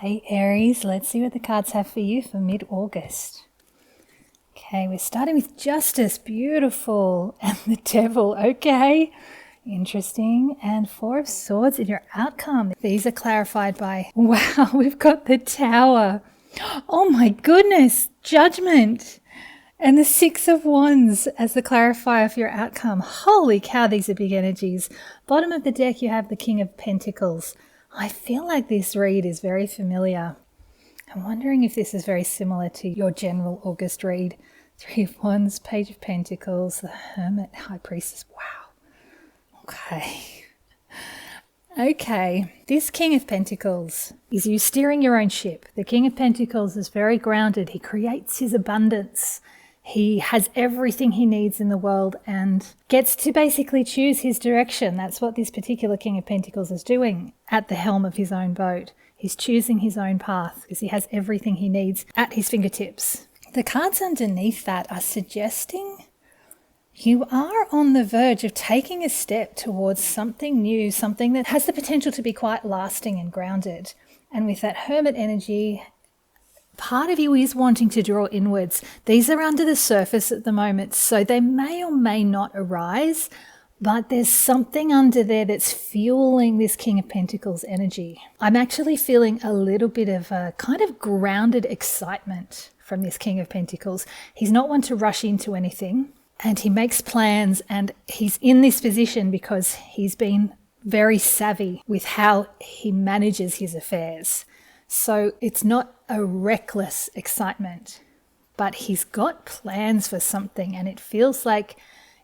Hi Aries, let's see what the cards have for you for mid-August. Okay, we're starting with Justice, beautiful, and the Devil, okay, interesting, and Four of Swords in your outcome. These are clarified by, wow, we've got the Tower. Oh my goodness, Judgment, and the Six of Wands as the clarifier for your outcome. Holy cow, these are big energies. Bottom of the deck, you have the King of Pentacles. I feel like this read is very familiar. I'm wondering if this is very similar to your general August read. Three of Wands, Page of Pentacles, the Hermit, High Priestess. Wow. Okay, this King of Pentacles is you steering your own ship. The King of Pentacles is very grounded. He creates his abundance. He has everything he needs in the world and gets to basically choose his direction. That's what this particular King of Pentacles is doing at the helm of his own boat. He's choosing his own path because he has everything he needs at his fingertips. The cards underneath that are suggesting you are on the verge of taking a step towards something new, something that has the potential to be quite lasting and grounded. And with that Hermit energy, part of you is wanting to draw inwards. These are under the surface at the moment, so they may or may not arise, but there's something under there that's fueling this King of Pentacles energy. I'm actually feeling a little bit of a kind of grounded excitement from this King of Pentacles. He's not one to rush into anything, and he makes plans, and he's in this position because he's been very savvy with how he manages his affairs. So it's not a reckless excitement, but he's got plans for something, and it feels like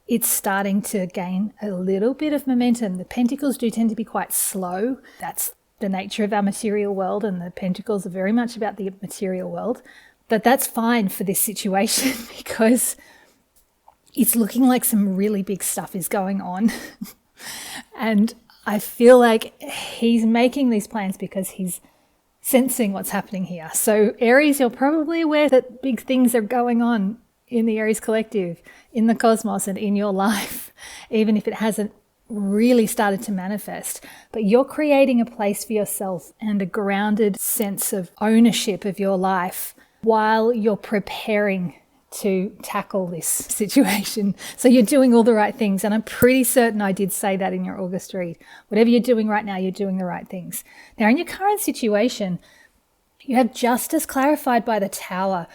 it's starting to gain a little bit of momentum. The Pentacles do tend to be quite slow. That's the nature of our material world, and the Pentacles are very much about the material world. But that's fine for this situation because it's looking like some really big stuff is going on. And I feel like he's making these plans because he's sensing what's happening here. So Aries, you're probably aware that big things are going on in the Aries collective, in the cosmos and in your life, even if it hasn't really started to manifest. But you're creating a place for yourself and a grounded sense of ownership of your life while you're preparing to tackle this situation. So you're doing all the right things. And I'm pretty certain I did say that in your August read. Whatever you're doing right now, you're doing the right things. Now, in your current situation, you have Justice clarified by the Tower.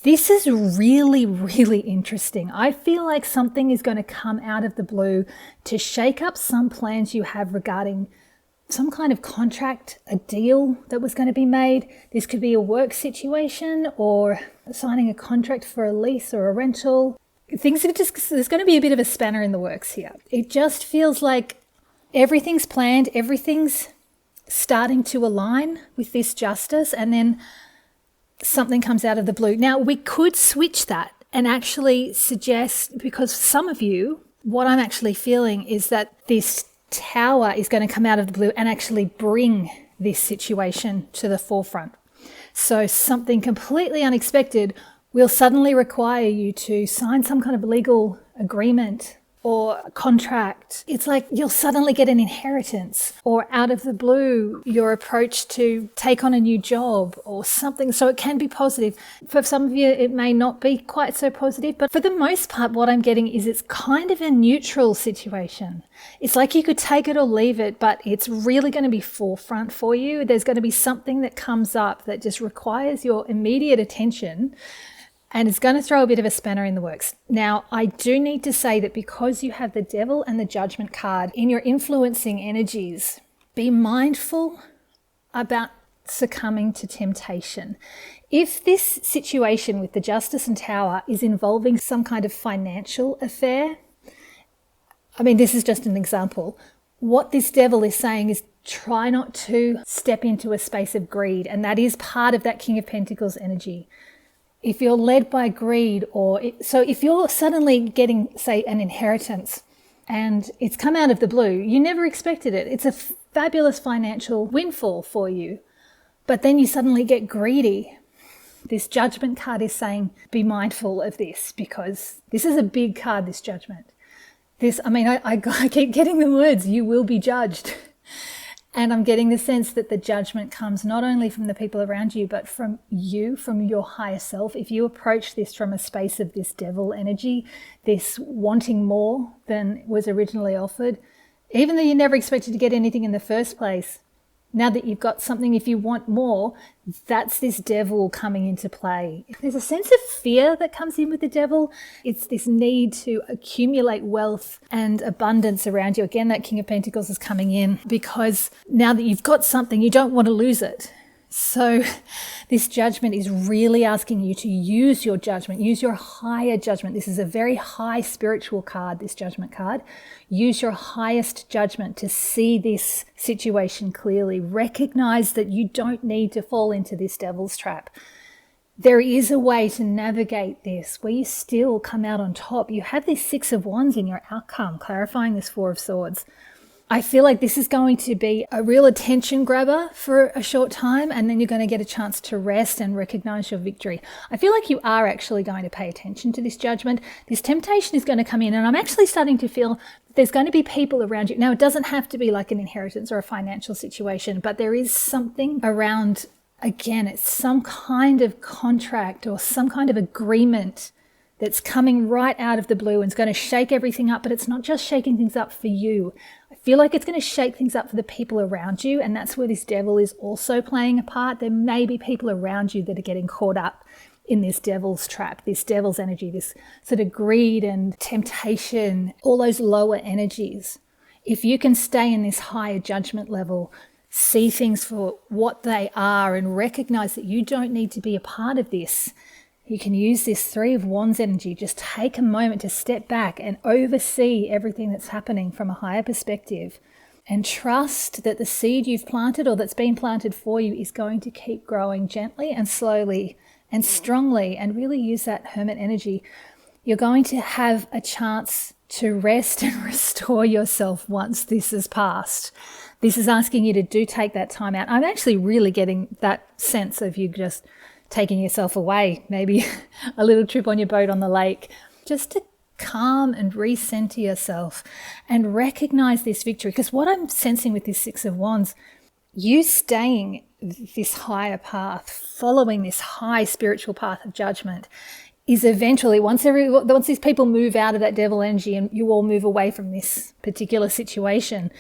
This is really, really interesting. I feel like something is going to come out of the blue to shake up some plans you have regarding some kind of contract, a deal that was going to be made. This could be a work situation or signing a contract for a lease or a rental. Things are just, there's going to be a bit of a spanner in the works here. It just feels like everything's planned, everything's starting to align with this Justice, and then something comes out of the blue. Now, we could switch that and actually suggest, because some of you, what I'm actually feeling is that this Tower is going to come out of the blue and actually bring this situation to the forefront. So something completely unexpected will suddenly require you to sign some kind of legal agreement or a contract. It's like you'll suddenly get an inheritance, or out of the blue, your approach to take on a new job or something. So it can be positive. For some of you, it may not be quite so positive, but for the most part, what I'm getting is it's kind of a neutral situation. It's like you could take it or leave it, but it's really going to be forefront for you. There's going to be something that comes up that just requires your immediate attention, and it's going to throw a bit of a spanner in the works. Now, I do need to say that because you have the Devil and the Judgment card in your influencing energies, be mindful about succumbing to temptation. If this situation with the Justice and Tower is involving some kind of financial affair, I mean, this is just an example. What this Devil is saying is try not to step into a space of greed, and that is part of that King of Pentacles energy. If you're led by greed, so if you're suddenly getting, say, an inheritance and it's come out of the blue, you never expected it. It's a fabulous financial windfall for you, but then you suddenly get greedy. This Judgment card is saying, be mindful of this, because this is a big card, this Judgment. I keep getting the words, you will be judged. And I'm getting the sense that the judgment comes not only from the people around you, but from you, from your higher self. If you approach this from a space of this devil energy, this wanting more than was originally offered, even though you never expected to get anything in the first place, now that you've got something, if you want more, that's this devil coming into play. There's a sense of fear that comes in with the devil. It's this need to accumulate wealth and abundance around you. Again, that King of Pentacles is coming in because now that you've got something, you don't want to lose it. So this judgment is really asking you to use your judgment, use your higher judgment. This is a very high spiritual card, this judgment card. Use your highest judgment to see this situation clearly. Recognize that you don't need to fall into this devil's trap. There is a way to navigate this where you still come out on top. You have this Six of Wands in your outcome, clarifying this Four of Swords. I feel like this is going to be a real attention grabber for a short time, and then you're going to get a chance to rest and recognize your victory. I feel like you are actually going to pay attention to this judgment. This temptation is going to come in, and I'm actually starting to feel there's going to be people around you. Now, it doesn't have to be like an inheritance or a financial situation, but there is something around, again, it's some kind of contract or some kind of agreement that's coming right out of the blue and it's going to shake everything up, but it's not just shaking things up for you. I feel like it's going to shake things up for the people around you, and that's where this devil is also playing a part. There may be people around you that are getting caught up in this devil's trap, this devil's energy, this sort of greed and temptation, all those lower energies. If you can stay in this higher judgment level, see things for what they are and recognize that you don't need to be a part of this, you can use this Three of Wands energy. Just take a moment to step back and oversee everything that's happening from a higher perspective, and trust that the seed you've planted or that's been planted for you is going to keep growing gently and slowly and strongly, and really use that Hermit energy. You're going to have a chance to rest and restore yourself once this has passed. This is asking you to take that time out. I'm actually really getting that sense of you just taking yourself away, maybe a little trip on your boat on the lake, just to calm and recenter yourself and recognize this victory. Because what I'm sensing with this Six of Wands, you staying this higher path, following this high spiritual path of judgment, is eventually, once these people move out of that devil energy and you all move away from this particular situation,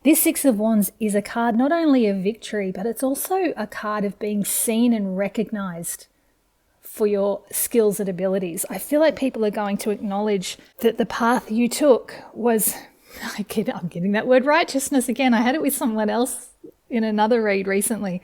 this Six of Wands is a card not only of victory, but it's also a card of being seen and recognized for your skills and abilities. I feel like people are going to acknowledge that the path you took was, I'm getting that word righteousness again. I had it with someone else in another read recently.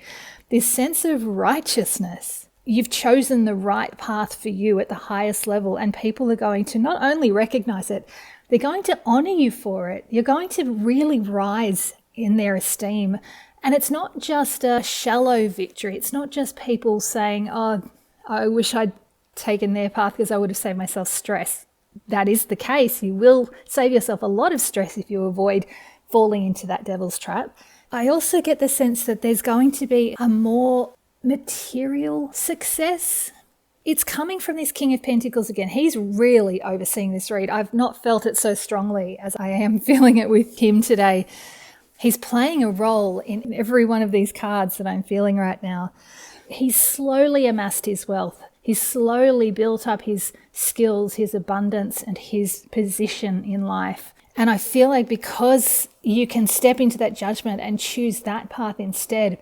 This sense of righteousness. You've chosen the right path for you at the highest level, and people are going to not only recognize it, they're going to honor you for it. You're going to really rise in their esteem. And it's not just a shallow victory. It's not just people saying, oh, I wish I'd taken their path because I would have saved myself stress. That is the case. You will save yourself a lot of stress if you avoid falling into that devil's trap. I also get the sense that there's going to be a more material success. It's coming from this King of Pentacles again. He's really overseeing this read. I've not felt it so strongly as I am feeling it with him today. He's playing a role in every one of these cards that I'm feeling right now. He's slowly amassed his wealth. He's slowly built up his skills, his abundance, and his position in life. And I feel like because you can step into that judgment and choose that path instead,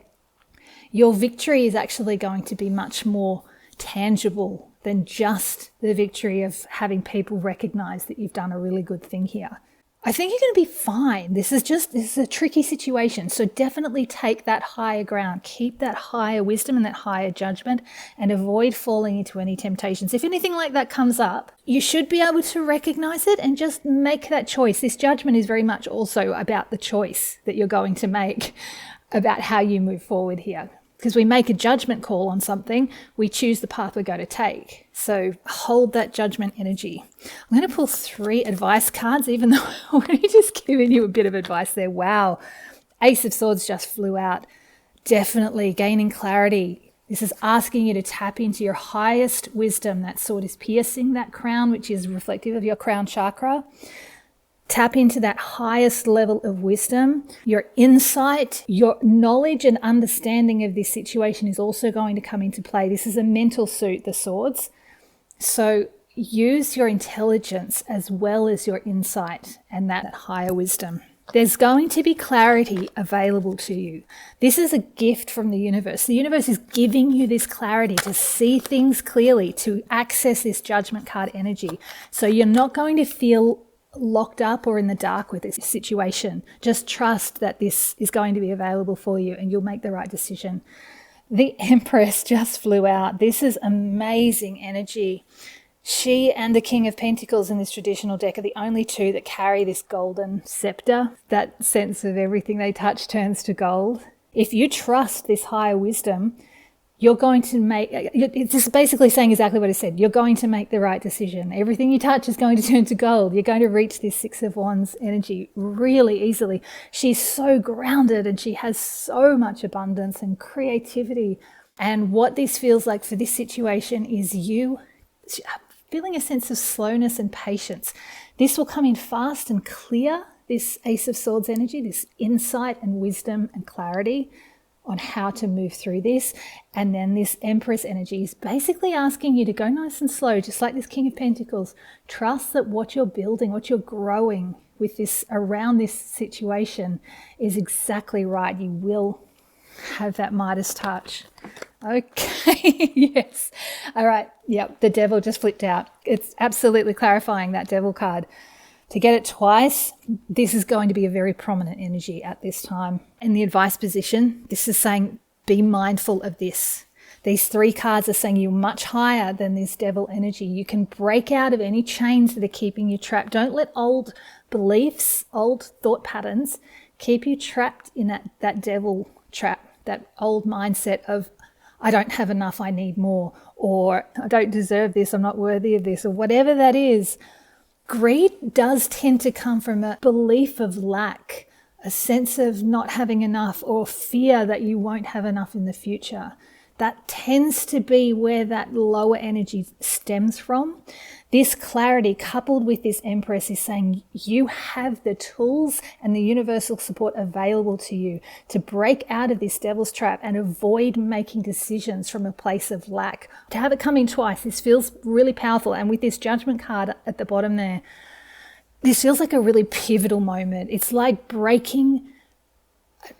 your victory is actually going to be much more tangible than just the victory of having people recognize that you've done a really good thing here. I think you're going to be fine. This is a tricky situation. So definitely take that higher ground, keep that higher wisdom and that higher judgment, and avoid falling into any temptations. If anything like that comes up, you should be able to recognize it and just make that choice. This judgment is very much also about the choice that you're going to make about how you move forward here. Because we make a judgment call on something, we choose the path we're going to take. So hold that judgment energy. I'm going to pull 3 advice cards, even though I'm only just giving you a bit of advice there. Wow. Ace of Swords just flew out. Definitely gaining clarity. This is asking you to tap into your highest wisdom. That sword is piercing that crown, which is reflective of your crown chakra. Tap into that highest level of wisdom. Your insight, your knowledge and understanding of this situation is also going to come into play. This is a mental suit, the swords. So use your intelligence as well as your insight and that higher wisdom. There's going to be clarity available to you. This is a gift from the universe. The universe is giving you this clarity to see things clearly, to access this judgment card energy. So you're not going to feel locked up or in the dark with this situation. Just trust that this is going to be available for you and you'll make the right decision. The Empress just flew out. This is amazing energy. She and the King of Pentacles in this traditional deck are the only two that carry this golden scepter. That sense of everything they touch turns to gold. If you trust this higher wisdom, you're going to make, it's just basically saying exactly what I said. You're going to make the right decision. Everything you touch is going to turn to gold. You're going to reach this Six of Wands energy really easily. She's so grounded and she has so much abundance and creativity. And what this feels like for this situation is you feeling a sense of slowness and patience. This will come in fast and clear, this Ace of Swords energy, this insight and wisdom and clarity on how to move through this. And then this Empress energy is basically asking you to go nice and slow, just like this King of Pentacles. Trust that what you're building, what you're growing with this around this situation is exactly right. You will have that Midas touch. Okay, yes. All right, yep, the Devil just flipped out. It's absolutely clarifying, that Devil card. To get it twice, this is going to be a very prominent energy at this time. In the advice position, this is saying be mindful of this. These three cards are saying you're much higher than this Devil energy. You can break out of any chains that are keeping you trapped. Don't let old beliefs, old thought patterns keep you trapped in that Devil trap, that old mindset of I don't have enough, I need more, or I don't deserve this, I'm not worthy of this, or whatever that is. Greed does tend to come from a belief of lack, a sense of not having enough, or fear that you won't have enough in the future. That tends to be where that lower energy stems from. This clarity coupled with this Empress is saying you have the tools and the universal support available to you to break out of this Devil's trap and avoid making decisions from a place of lack. To have it come in twice, this feels really powerful. And with this Judgment card at the bottom there, this feels like a really pivotal moment. It's like breaking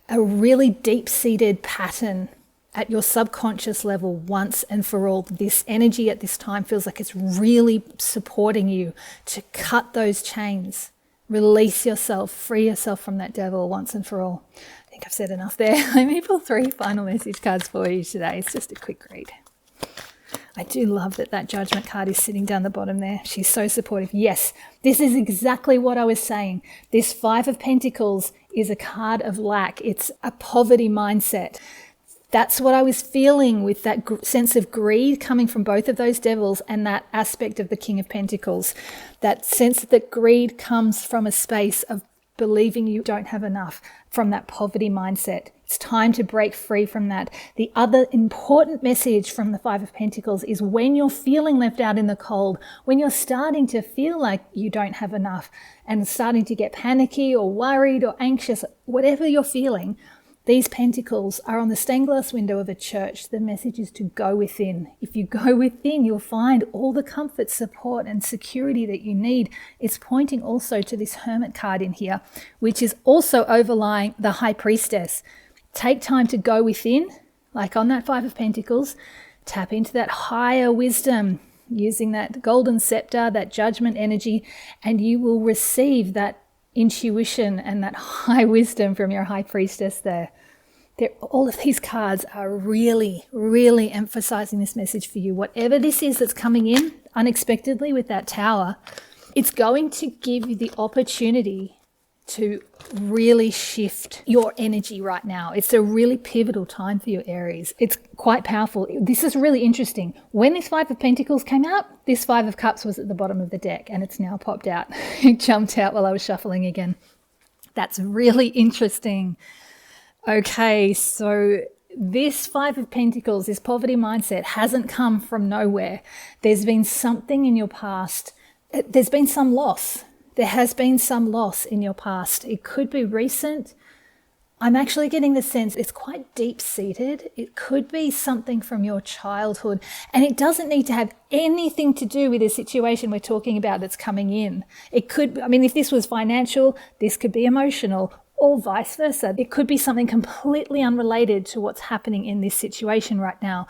a really deep-seated pattern at your subconscious level once and for all. This energy at this time feels like it's really supporting you to cut those chains, release yourself, free yourself from that Devil once and for all. I think I've said enough there. Let me pull 3 final message cards for you today. It's just a quick read. I do love that Judgment card is sitting down the bottom there. She's so supportive. Yes, this is exactly what I was saying. This 5 of Pentacles is a card of lack. It's a poverty mindset. That's what I was feeling with that sense of greed coming from both of those devils and that aspect of the King of Pentacles. That sense that greed comes from a space of believing you don't have enough, from that poverty mindset. It's time to break free from that. The other important message from the 5 of Pentacles is when you're feeling left out in the cold, when you're starting to feel like you don't have enough and starting to get panicky or worried or anxious, whatever you're feeling, these pentacles are on the stained glass window of a church. The message is to go within. If you go within, you'll find all the comfort, support, and security that you need. It's pointing also to this Hermit card in here, which is also overlying the High Priestess. Take time to go within, like on that 5 of Pentacles. Tap into that higher wisdom, using that golden scepter, that judgment energy, and you will receive that intuition and that high wisdom from your High Priestess there. All of these cards are really, really emphasizing this message for you. Whatever this is that's coming in unexpectedly with that Tower, it's going to give you the opportunity to really shift your energy right now. It's a really pivotal time for your Aries. It's quite powerful. This is really interesting. When this 5 of Pentacles came out, this 5 of Cups was at the bottom of the deck and it's now popped out. It jumped out while I was shuffling again. That's really interesting. Okay, so this 5 of Pentacles, this poverty mindset hasn't come from nowhere. There's been something in your past. There's been some loss. There has been some loss in your past. It could be recent. I'm actually getting the sense it's quite deep-seated. It could be something from your childhood, and it doesn't need to have anything to do with the situation we're talking about that's coming in. It could, if this was financial, this could be emotional, or vice versa. It could be something completely unrelated to what's happening in this situation right now.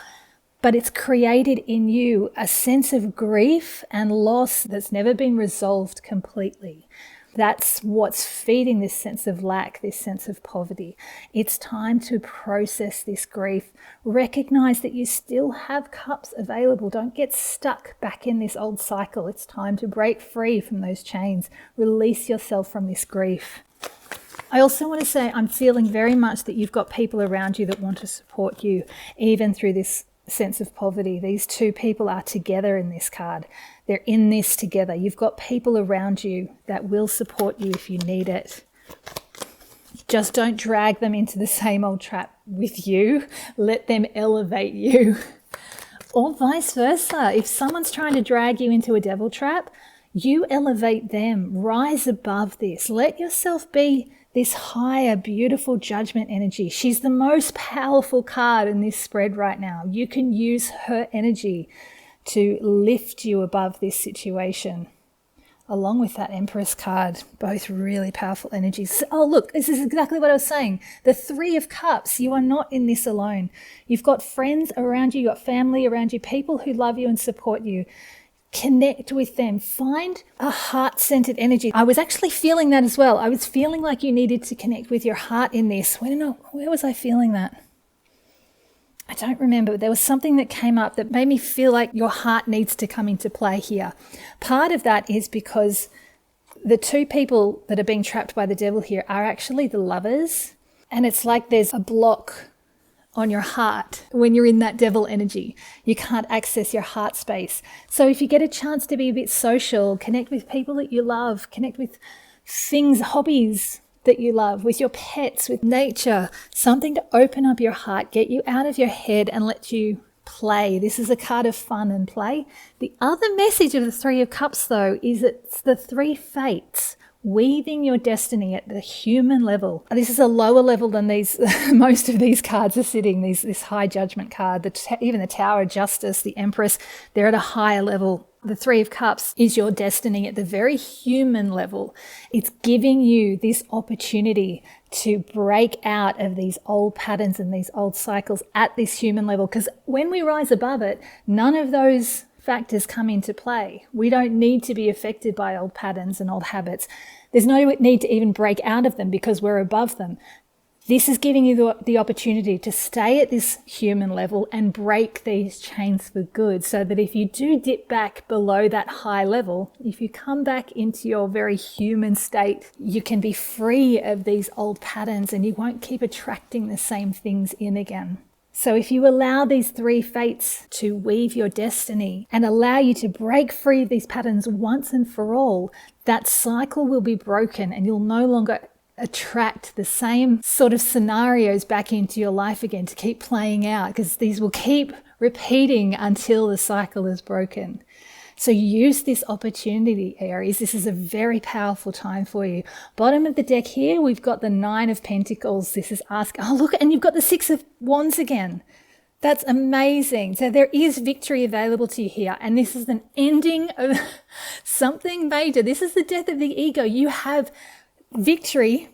But it's created in you a sense of grief and loss that's never been resolved completely. That's what's feeding this sense of lack, this sense of poverty. It's time to process this grief. Recognize that you still have cups available. Don't get stuck back in this old cycle. It's time to break free from those chains. Release yourself from this grief. I also want to say I'm feeling very much that you've got people around you that want to support you, even through this sense of poverty. These two people are together in this card. They're in this together. You've got people around you that will support you if you need it. Just don't drag them into the same old trap with you. Let them elevate you. Or vice versa. If someone's trying to drag you into a devil trap, you elevate them. Rise above this. Let yourself be this higher, beautiful judgment energy. She's the most powerful card in this spread right now. You can use her energy to lift you above this situation. Along with that Empress card, both really powerful energies. Oh, look, this is exactly what I was saying. The Three of Cups, you are not in this alone. You've got friends around you, you've got family around you, people who love you and support you. Connect with them. Find a heart-centered energy. I was actually feeling that as well. I was feeling like you needed to connect with your heart in this. Where was I feeling that? I don't remember. There was something that came up that made me feel like your heart needs to come into play here. Part of that is because the two people that are being trapped by the devil here are actually the lovers. And it's like there's a block on your heart when you're in that devil energy. You can't access your heart space. So if you get a chance to be a bit social, connect with people that you love, connect with things, hobbies that you love, with your pets, with nature, something to open up your heart, get you out of your head and let you play. This is a card of fun and play. The other message of the Three of Cups, though, is it's the three fates, weaving your destiny at the human level. This is a lower level than these. Most of these cards are sitting. This high judgment card, even the Tower of Justice, the Empress, they're at a higher level. The Three of Cups is your destiny at the very human level. It's giving you this opportunity to break out of these old patterns and these old cycles at this human level. Because when we rise above it, none of those factors come into play. We don't need to be affected by old patterns and old habits. There's no need to even break out of them because we're above them. This is giving you the opportunity to stay at this human level and break these chains for good, so that if you do dip back below that high level, if you come back into your very human state, you can be free of these old patterns and you won't keep attracting the same things in again. So if you allow these three fates to weave your destiny and allow you to break free of these patterns once and for all, that cycle will be broken and you'll no longer attract the same sort of scenarios back into your life again to keep playing out, because these will keep repeating until the cycle is broken. So use this opportunity, Aries. This is a very powerful time for you. Bottom of the deck here, we've got the Nine of Pentacles. This is oh look, and you've got the Six of Wands again. That's amazing. So there is victory available to you here. And this is an ending of something major. This is the death of the ego. You have victory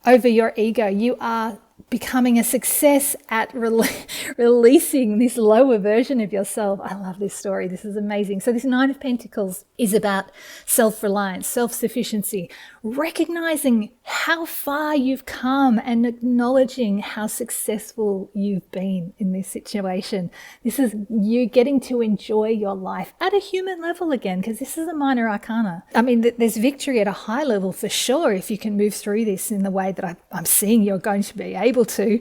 over your ego. You are becoming a success at releasing this lower version of yourself. I love this story. This is amazing. So this Nine of Pentacles is about self-reliance, self-sufficiency, recognizing how far you've come and acknowledging how successful you've been in this situation. This is you getting to enjoy your life at a human level again, because this is a minor arcana. I mean, there's victory at a high level for sure if you can move through this in the way that I'm seeing you're going to be able to.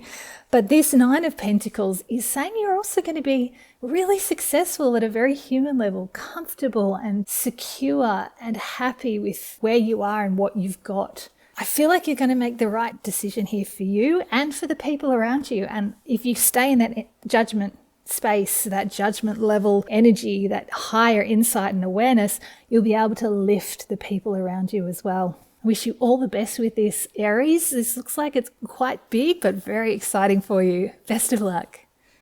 But this Nine of Pentacles is saying you're also going to be really successful at a very human level, comfortable and secure and happy with where you are and what you've got. I feel like you're going to make the right decision here for you and for the people around you. And if you stay in that judgment space, that judgment level energy, that higher insight and awareness, you'll be able to lift the people around you as well. I wish you all the best with this, Aries. This looks like it's quite big, but very exciting for you. Best of luck.